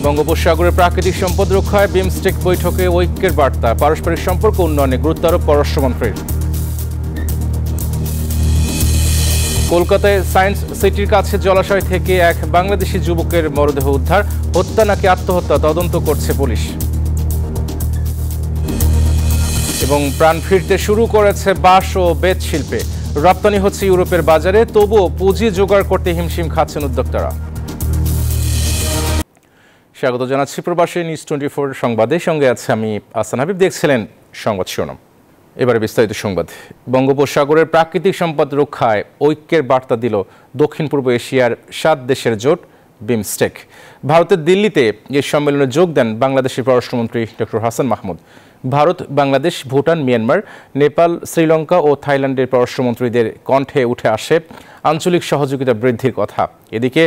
বঙ্গোপসাগরের প্রাকৃতিক সম্পদ রক্ষায় বিমস্টেক বৈঠকে ঐক্যের বার্তা, পারস্পরিক সম্পর্ক উন্নয়নে গুরুত্ব আরোপ পররাষ্ট্রমন্ত্রীর। কলকাতায় সায়েন্স সিটির কাছে জলাশয় থেকে এক বাংলাদেশি যুবকের মরদেহ উদ্ধার, হত্যা নাকি আত্মহত্যা তদন্ত করছে পুলিশ। এবং প্রাণ ফিরতে শুরু করেছে বাঁশ ও বেত শিল্পে, রপ্তানি হচ্ছে ইউরোপের বাজারে, তবুও পুঁজি জোগাড় করতে হিমশিম খাচ্ছেন উদ্যোক্তারা। স্বাগত জানাচ্ছি প্রবাসী নিউজ 24 সংবাদের সঙ্গে আছে আমি আহসান হাবিব। দেখছিলেন সংবাদ শিরোনাম, এবারে বিস্তারিত সংবাদ। বঙ্গোপসাগরের প্রাকৃতিক সম্পদ রক্ষায় ঐক্যের বার্তা দিল দক্ষিণ পূর্ব এশিয়ার 7 দেশের জোট বিমস্টেক। ভারতের দিল্লিতে এই সম্মেলনে যোগ দেন বাংলাদেশের পররাষ্ট্রমন্ত্রী ডক্টর হাসান মাহমুদ। ভারত, বাংলাদেশ, ভুটান, মিয়ানমার, নেপাল, শ্রীলঙ্কা ও থাইল্যান্ডের পররাষ্ট্রমন্ত্রীদের কণ্ঠে উঠে আসে আঞ্চলিক সহযোগিতা বৃদ্ধির কথা। এদিকে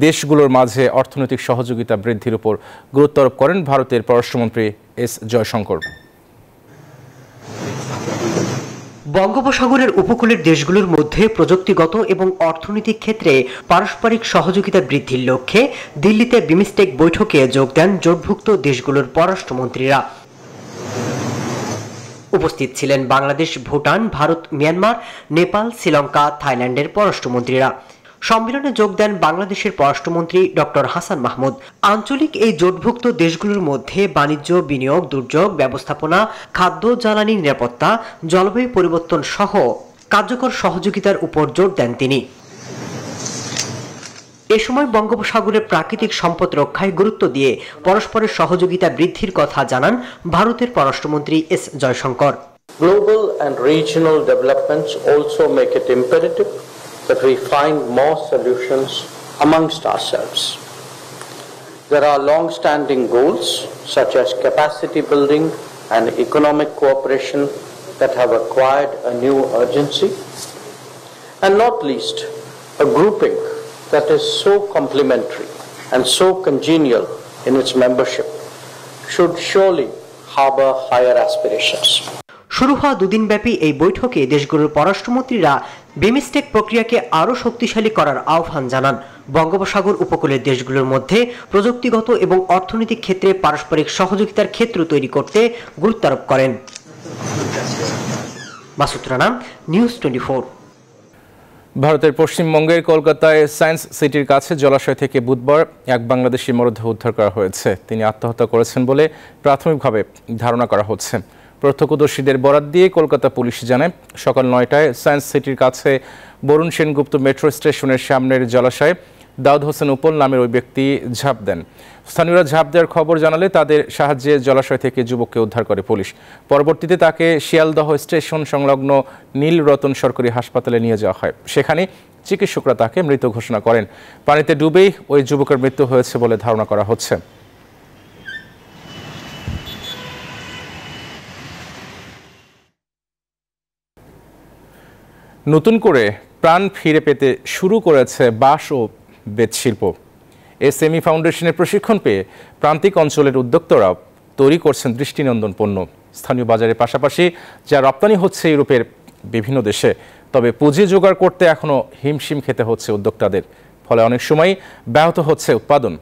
দেশগুলোর মাঝে অর্থনৈতিক সহযোগিতা বৃদ্ধির উপর গুরুত্ব আরোপ করেন ভারতের পররাষ্ট্রমন্ত্রী এস জয়শঙ্কর। বঙ্গোপসাগরের উপকূলের দেশগুলোর মধ্যে প্রযুক্তিগত এবং অর্থনৈতিক ক্ষেত্রে পারস্পরিক সহযোগিতা বৃদ্ধির লক্ষ্যে দিল্লিতে বিমস্টেক বৈঠকে যোগ দেন জোটভুক্ত দেশগুলোর পররাষ্ট্রমন্ত্রীরা। উপস্থিত ছিলেন বাংলাদেশ, ভুটান, ভারত, মিয়ানমার, নেপাল, শ্রীলঙ্কা, থাইল্যান্ডের পররাষ্ট্রমন্ত্রীরা। সম্মেলনে যোগ দেন বাংলাদেশের পররাষ্ট্রমন্ত্রী ডক্টর হাসান মাহমুদ। আঞ্চলিক এই জোটভুক্ত দেশগুলোর মধ্যে বাণিজ্য, বিনিয়োগ, দুর্যোগ ব্যবস্থাপনা, খাদ্য, জ্বালানি নিরাপত্তা, জলবায়ু পরিবর্তন সহ কার্যকর সহযোগিতার উপর জোর দেন তিনি। এ সময় বঙ্গোপসাগরের প্রাকৃতিক সম্পদ রক্ষায় গুরুত্ব দিয়ে পরস্পরের সহযোগিতা বৃদ্ধির কথা জানান ভারতের পররাষ্ট্রমন্ত্রী S Jaishankar. Global and regional developments also make it imperative that we find more solutions amongst ourselves. There are long-standing goals such as capacity building and economic cooperation that have acquired a new urgency, and not least a grouping that is so complementary and so congenial in its membership should surely harbor higher aspirations. শুরু হওয়া দুদিনব্যাপী এই বৈঠকে দেশগুলোর পররাষ্ট্রমন্ত্রীরা বিমস্টেক প্রক্রিয়াকে আরও শক্তিশালী করার আহ্বান জানান। বঙ্গোপসাগর উপকূলের দেশগুলোর মধ্যে প্রযুক্তিগত এবং অর্থনৈতিক ক্ষেত্রে পারস্পরিক সহযোগিতার ক্ষেত্র তৈরি করতে গুরুত্ব আরোপ করেন। মাসুদ রানা, নিউজ 24। ভারতের পশ্চিমবঙ্গের কলকাতায় সায়েন্স সিটির কাছে জলাশয় থেকে বুধবার এক বাংলাদেশি মরদেহ উদ্ধার করা হয়েছে। তিনি আত্মহত্যা করেছেন বলে প্রাথমিকভাবে ধারণা করা হচ্ছে। প্রত্যক্ষদর্শীদের বরাত দিয়ে কলকাতা পুলিশ জানায়, সকাল 9টায় সায়েন্স সিটির কাছে বরুণ সেনগুপ্ত মেট্রো স্টেশনের সামনের জলাশয়ে দাউদ হোসেন উপল নামের ওই ব্যক্তি ঝাঁপ দেন। স্থানীয়রা ঝাঁপ দেওয়ার খবর জানালে তাদের সাহায্যে জলাশয় থেকে যুবককে উদ্ধার করে পুলিশ। পরবর্তীতে তাকে শিয়ালদহ স্টেশন সংলগ্ন নীলরতন সরকারি হাসপাতালে নিয়ে যাওয়া হয়। সেখানে চিকিৎসকরা তাকে মৃত ঘোষণা করেন। পানিতে ডুবেই ওই যুবকের মৃত্যু হয়েছে বলে ধারণা করা হচ্ছে। নতুন করে প্রাণ ফিরে পেতে শুরু করেছে বাঁশ ও বেত শিল্প। এসএমই ফাউন্ডেশনের প্রশিক্ষণ পেয়ে প্রান্তিক অঞ্চলের উদ্যোক্তারা তৈরি করছেন দৃষ্টিনন্দন পণ্য। স্থানীয় বাজারের পাশাপাশি যা রপ্তানি হচ্ছে ইউরোপের বিভিন্ন দেশে। তবে পুঁজি জোগাড় করতে এখনও হিমশিম খেতে হচ্ছে উদ্যোক্তাদের, ফলে অনেক সময় ব্যাহত হচ্ছে উৎপাদন।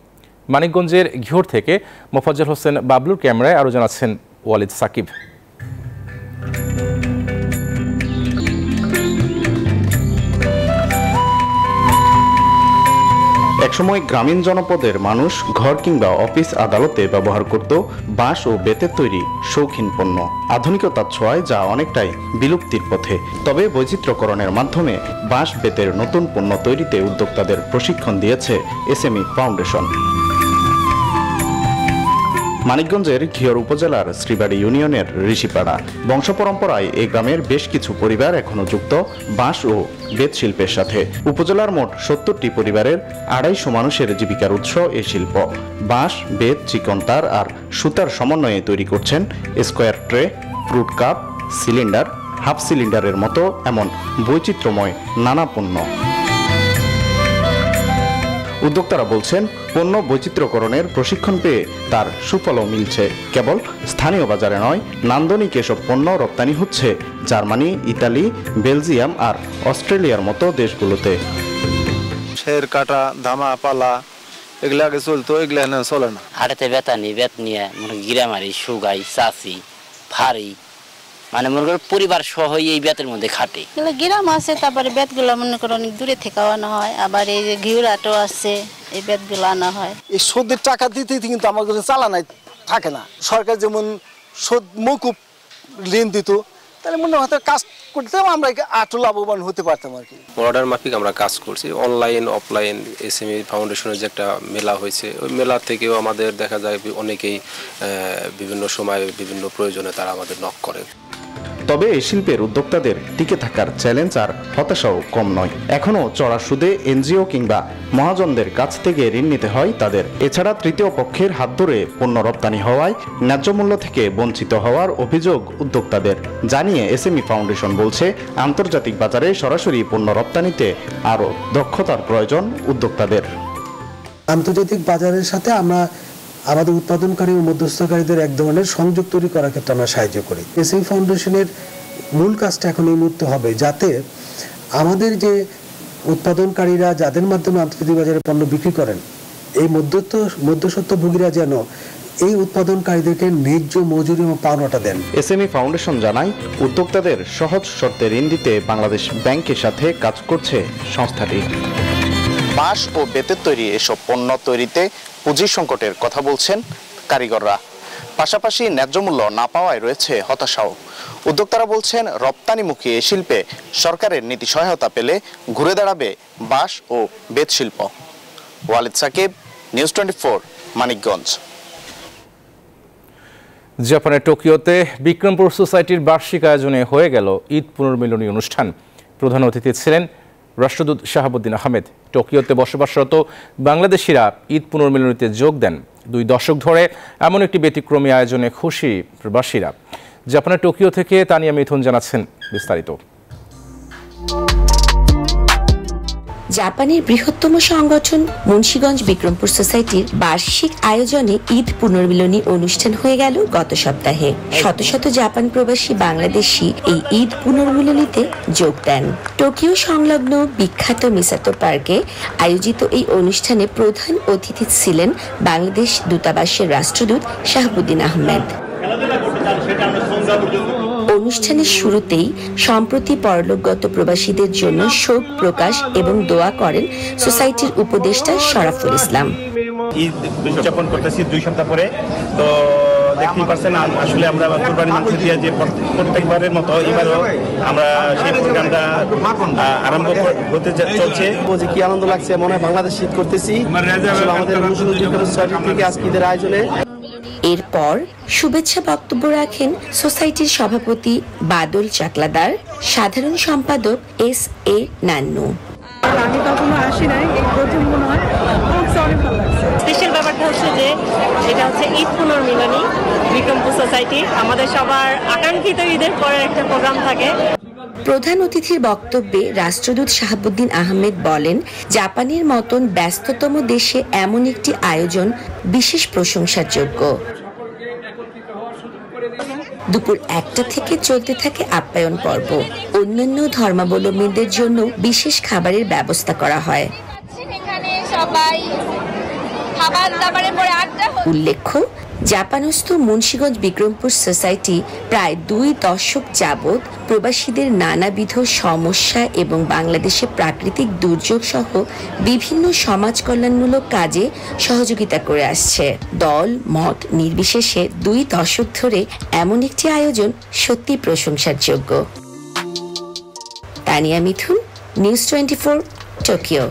মানিকগঞ্জের ঘিওর থেকে মোফাজ্জল হোসেন বাবলুর ক্যামেরায় আরও জানাচ্ছেন ওয়ালিদ সাকিব। একসময় গ্রামীণ জনপদের মানুষ ঘর কিংবা অফিস আদালতে ব্যবহার করত বাঁশ ও বেতের তৈরি শৌখিন পণ্য। আধুনিকতার ছোঁয়ায় যা অনেকটাই বিলুপ্তির পথে। তবে বৈচিত্র্যকরণের মাধ্যমে বাঁশ বেতের নতুন পণ্য তৈরিতে উদ্যোক্তাদের প্রশিক্ষণ দিয়েছে এসএমই ফাউন্ডেশন। মানিকগঞ্জের ঘিওর উপজেলার শ্রীবাড়ি ইউনিয়নের ঋষিপাড়া বংশপরম্পরায় এই গ্রামের বেশ কিছু পরিবার এখনো যুক্ত বাঁশ ও বেত শিল্পের সাথে। উপজেলার মোট 70টি পরিবারের 250 মানুষের জীবিকার উৎস এই শিল্প। বাঁশ, বেত, চিকন তার আর সুতার সমন্বয়ে তৈরি করছেন square tray, fruit cup, cylinder, half সিলিন্ডারের মতো এমন বৈচিত্র্যময় নানা পণ্য। উদ্যোক্তারা বলছেন, পণ্য বৈচিত্র্যকরণের প্রশিক্ষণ পেয়ে তার সুফলও মিলছে। কেবল স্থানীয় বাজারে নয়, নান্দনিক এসব পণ্য রপ্তানি হচ্ছে জার্মানি, ইতালি, বেলজিয়াম আর অস্ট্রেলিয়ার মতো দেশগুলোতে। শের কাটা, ধামা, পালা এগুলো আগে চলতো, এগুলো না চলে না। হাটেতে বেত নিয়ে মনে গিরামারি সুগাই চাচি ফাড়ি মানে মনে করো পরিবার সহ এই বেতের মধ্যে খাটে। গ্রাম আছে, তারপরে বেতগুলো মনে করো অনেক দূরে থেকে আনা হয়, আবার এই যে ঘিউরাটো আছে, এই বেতগুলো আনা হয়। এই সুদের টাকা দিতে কিন্তু আমার কাছে চালানাই থাকে না। সরকার যেমন সুদ মকুব ঋণ দিত, তাহলে মনে হয়তো কাজ করতাম, আমরা আটু লাভবান হতে পারতাম আর কি। অর্ডার মাফিক আমরা কাজ করছি, অনলাইন অফলাইন। এসএমই ফাউন্ডেশনের যে একটা মেলা হয়েছে, ওই মেলা থেকেও আমাদের দেখা যায় অনেকেই বিভিন্ন সময় বিভিন্ন প্রয়োজনে তারা আমাদের নক করে। তবে এই শিল্পের উদ্যোক্তাদের টিকে থাকার চ্যালেঞ্জ আর হতাশাও কম নয়। এখনও চড়া সুদে এনজিও কিংবা মহাজনদের কাছ থেকে ঋণ নিতে হয় তাদের। এছাড়া তৃতীয় পক্ষের হাত ধরে পণ্য রপ্তানি হওয়ায় ন্যায্য মূল্য থেকে বঞ্চিত হওয়ার অভিযোগ উদ্যোক্তাদের। জানিয়ে এসএমই ফাউন্ডেশন বলছে, আন্তর্জাতিক বাজারে সরাসরি পণ্য রপ্তানিতে আরও দক্ষতার প্রয়োজন উদ্যোক্তাদের। আন্তর্জাতিক বাজারের সাথে আমরা আমাদের উৎপাদনকারী ও মধ্যস্থকারীদের এক ধরনের সংযোগ তৈরি করার ক্ষেত্রে আমরা সাহায্য করি। এসএমই ফাউন্ডেশনের মূল কাজটা এখন এই মুহূর্তে হবে যাতে আমাদের যে উৎপাদনকারীরা যাদের মাধ্যমে আন্তর্জাতিক বাজারে পণ্য বিক্রি করেন, এই মধ্যস্বত্বভোগীরা যেন এই উৎপাদনকারীদেরকে ন্যায্য মজুরি এবং পাওনাটা দেন। এসএমই ফাউন্ডেশন জানায়, উদ্যোক্তাদের সহজ শর্তে ঋণ দিতে বাংলাদেশ ব্যাংকের সাথে কাজ করছে সংস্থাটি। বাঁশ ও বেতের তৈরি এসব পণ্য তৈরিতে পুঁজি সংকটের কথা বলছেন কারিগররা। পাশাপাশি ন্যায্য মূল্য না পাওয়ায় রয়েছে হতাশাও। উদ্যোক্তারা বলছেন, রপ্তানিমুখী এই শিল্পে সরকারের নীতি সহায়তা পেলে ঘুরে দাঁড়াবে বাঁশ ও বেত শিল্প। ওয়ালিদ সাকিব, নিউজ 24, মানিকগঞ্জ। জাপানের টোকিওতে বিক্রমপুর সোসাইটির বার্ষিক আয়োজনে হয়ে গেল ঈদ পুনর্মিলনী অনুষ্ঠান। প্রধান অতিথি ছিলেন রাষ্ট্রদূত শাহাবুদ্দিন আহমেদ। টোকিওতে বসবাসরত বাংলাদেশিরা ঈদ পুনর্মিলনীতে যোগ দেন। 2 দশক ধরে এমন একটি ব্যতিক্রমী আয়োজনে খুশি প্রবাসীরা। জাপানের টোকিও থেকে তানিয়া মিথুন জানাচ্ছেন বিস্তারিত। জাপানের বৃহত্তম সংগঠন মুন্সিগঞ্জ বিক্রমপুর সোসাইটির বার্ষিক আয়োজনে ঈদ পুনর্মিলনী অনুষ্ঠান হয়ে গেল গত সপ্তাহে। শত শত জাপান প্রবাসী বাংলাদেশি এই ঈদ পুনর্মিলনীতে যোগ দেন। টোকিও সংলগ্ন বিখ্যাত মিসাতো পার্কে আয়োজিত এই অনুষ্ঠানে প্রধান অতিথি ছিলেন বাংলাদেশ দূতাবাসের রাষ্ট্রদূত শাহাবুদ্দিন আহমেদ। অনুষ্ঠানের শুরুতেই সম্প্রতি পরলোকগত প্রবাসীদের জন্য শোক প্রকাশ এবং দোয়া করেন সোসাইটির উপদেষ্টা শরাফুল ইসলাম। ঈদ উদযাপন করতেছি 2 সপ্তাহ পরে, তো দেখতেই পাচ্ছেন আসলে আমরা কুরবানি মাংস দিয়ে যে প্রত্যেকবারের মতো এবারও আমরা সেই প্রোগ্রামটা আরম্ভ হতে চলছে। কি আনন্দ লাগছে, মনে হয় বাংলাদেশ ঈদ করতেছি আমাদের সোসাইটি থেকে আজকে ঈদের আয়োজনে। এরপর শুভেচ্ছা বক্তব্য রাখেন সোসাইটির সভাপতি বাদল চাকলাদার, সাধারণ সম্পাদক SA নান্নু। আমি কখনো আসি নাই, এই প্রথম মনে হয় অনেক ভালো লাগছে। স্পেশাল ব্যাপারটা হচ্ছে যে এটা হচ্ছে ঈদ পুনর্মিলনী বিক্রমপুর সোসাইটি। আমাদের সবার আকাঙ্ক্ষিত ঈদের পরের একটা প্রোগ্রাম থাকে। প্রধান অতিথির বক্তব্যে রাষ্ট্রদূত শাহাবুদ্দিন আহমেদ বলেন, জাপানের মতন ব্যস্ততম দেশে এমন একটি আয়োজন বিশেষ প্রশংসার যোগ্য। দুপুর 1টা থেকে চলতে থাকে আপ্যায়ন পর্ব। অন্যান্য ধর্মাবলম্বীদের জন্য বিশেষ খাবারের ব্যবস্থা করা হয়। উল্লেখ্য, জাপানস্থ মুন্সিগঞ্জ বিক্রমপুর সোসাইটি প্রায় 2 দশক যাবৎ প্রবাসীদের নানাবিধ সমস্যা এবং বাংলাদেশে প্রাকৃতিক দুর্যোগ সহ বিভিন্ন সমাজ কল্যাণমূলক কাজে সহযোগিতা করে আসছে। দল মত নির্বিশেষে 2 দশক ধরে এমন একটি আয়োজন সত্যি প্রশংসার যোগ্য। তানিয়া মিথুন, নিউজ 24, টোকিও।